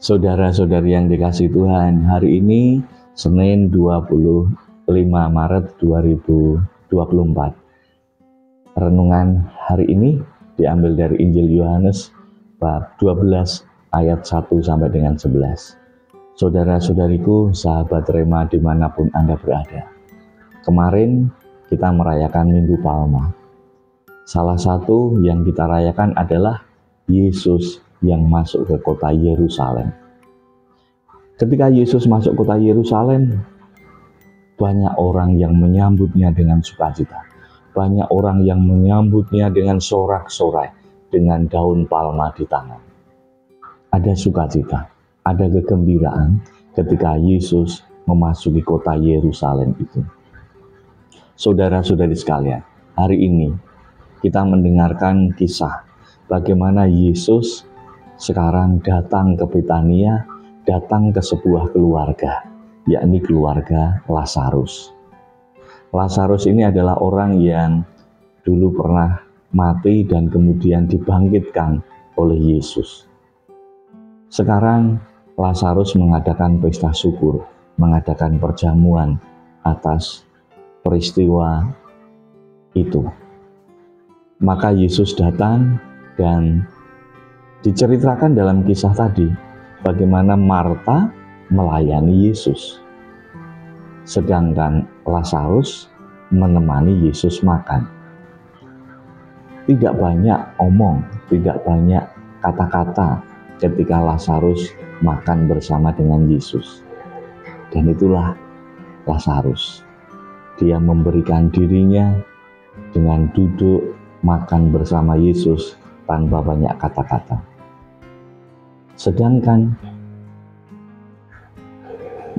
Saudara-saudari yang dikasihi Tuhan, hari ini Senin 25 Maret 2024. Renungan hari ini diambil dari Injil Yohanes bab 12 ayat 1 sampai dengan 11. Saudara-saudariku, sahabat Rema dimanapun Anda berada. Kemarin kita merayakan Minggu Palma. Salah satu yang kita rayakan adalah Yesus yang masuk ke kota Yerusalem. Ketika Yesus masuk kota Yerusalem, banyak orang yang menyambutnya dengan sukacita. Banyak orang yang menyambutnya dengan sorak-sorai, dengan daun palma di tangan. Ada sukacita, ada kegembiraan ketika Yesus memasuki kota Yerusalem itu. Saudara-saudari sekalian, hari ini kita mendengarkan kisah bagaimana Yesus sekarang datang ke Betania, datang ke sebuah keluarga, yakni keluarga Lazarus. Lazarus ini adalah orang yang dulu pernah mati dan kemudian dibangkitkan oleh Yesus. Sekarang Lazarus mengadakan pesta syukur, mengadakan perjamuan atas peristiwa itu. Maka Yesus datang dan diceritakan dalam kisah tadi bagaimana Marta melayani Yesus, sedangkan Lazarus menemani Yesus makan. Tidak banyak omong, tidak banyak kata-kata ketika Lazarus makan bersama dengan Yesus. Dan itulah Lazarus. Dia memberikan dirinya dengan duduk makan bersama Yesus tanpa banyak kata-kata. Sedangkan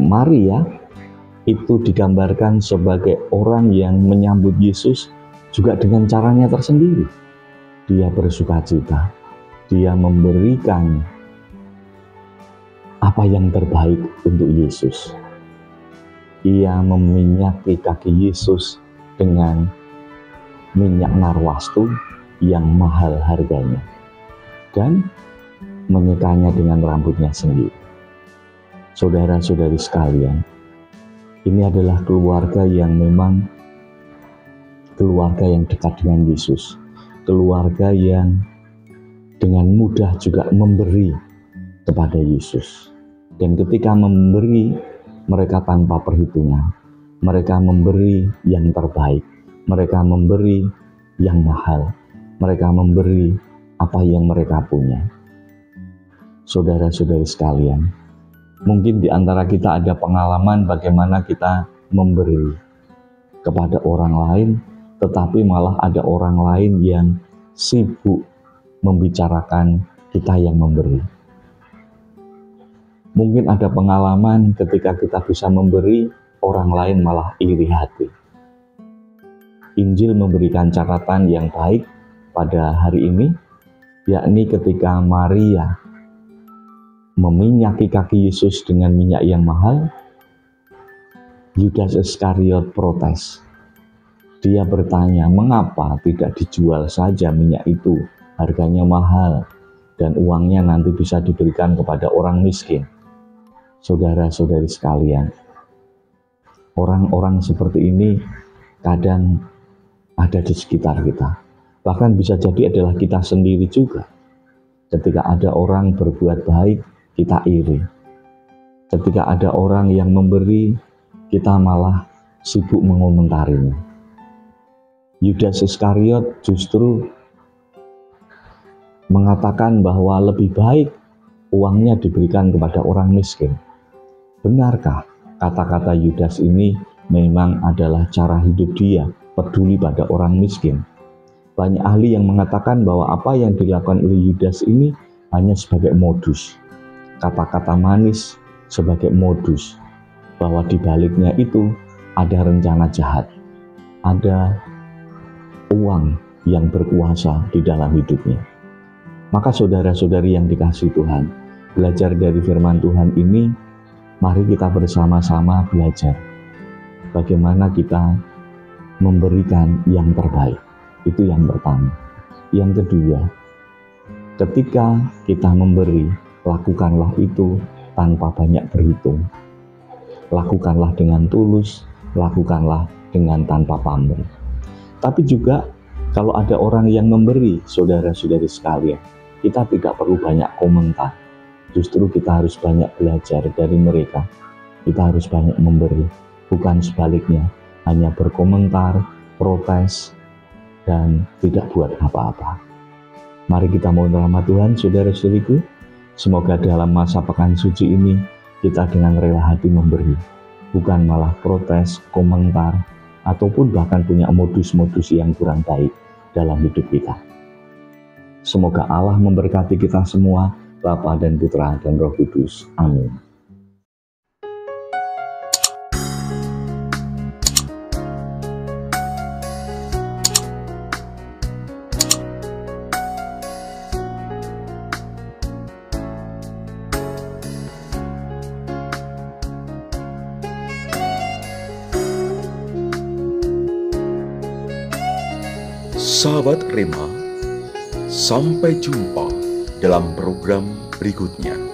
Maria itu digambarkan sebagai orang yang menyambut Yesus juga dengan caranya tersendiri. Dia bersukacita, dia memberikan apa yang terbaik untuk Yesus. Ia meminyaki kaki Yesus dengan minyak narwastu yang mahal harganya, dan menyekanya dengan rambutnya sendiri. Saudara-saudari sekalian, ini adalah keluarga yang memang keluarga yang dekat dengan Yesus, keluarga yang dengan mudah juga memberi kepada Yesus. Dan ketika memberi, mereka tanpa perhitungan, mereka memberi yang terbaik, mereka memberi yang mahal, mereka memberi apa yang mereka punya. Saudara-saudari sekalian, mungkin di antara kita ada pengalaman bagaimana kita memberi kepada orang lain, tetapi malah ada orang lain yang sibuk membicarakan kita yang memberi. Mungkin ada pengalaman ketika kita bisa memberi, orang lain malah iri hati. Injil memberikan catatan yang baik pada hari ini, yakni ketika Maria meminyaki kaki Yesus dengan minyak yang mahal, Yudas Iskariot protes. Dia bertanya, mengapa tidak dijual saja minyak itu? Harganya mahal dan uangnya nanti bisa diberikan kepada orang miskin. Saudara-saudari sekalian, orang-orang seperti ini kadang ada di sekitar kita. Bahkan bisa jadi adalah kita sendiri juga. Ketika ada orang berbuat baik, kita iri. Ketika ada orang yang memberi, kita malah sibuk mengomentarinya. Yudas Iskariot justru mengatakan bahwa lebih baik uangnya diberikan kepada orang miskin. Benarkah kata-kata Yudas ini memang adalah cara hidup dia, peduli pada orang miskin? Banyak ahli yang mengatakan bahwa apa yang dilakukan oleh Yudas ini hanya sebagai modus. Kata-kata manis sebagai modus, bahwa di baliknya itu ada rencana jahat, ada uang yang berkuasa di dalam hidupnya. Maka saudara-saudari yang dikasihi Tuhan, belajar dari firman Tuhan ini, mari kita bersama-sama belajar bagaimana kita memberikan yang terbaik. Itu yang pertama. Yang kedua, ketika kita memberi, lakukanlah itu tanpa banyak berhitung. Lakukanlah dengan tulus, lakukanlah dengan tanpa pamrih. Tapi juga kalau ada orang yang memberi, saudara-saudari sekalian, kita tidak perlu banyak komentar. Justru kita harus banyak belajar dari mereka. Kita harus banyak memberi, bukan sebaliknya, hanya berkomentar, protes, dan tidak buat apa-apa. Mari kita mohon rahmat Tuhan, saudara-saudariku. Semoga dalam masa pekan suci ini, kita dengan rela hati memberi, bukan malah protes, komentar, ataupun bahkan punya modus-modus yang kurang baik dalam hidup kita. Semoga Allah memberkati kita semua, Bapa dan Putra dan Roh Kudus. Amin. Sahabat Rema, sampai jumpa dalam program berikutnya.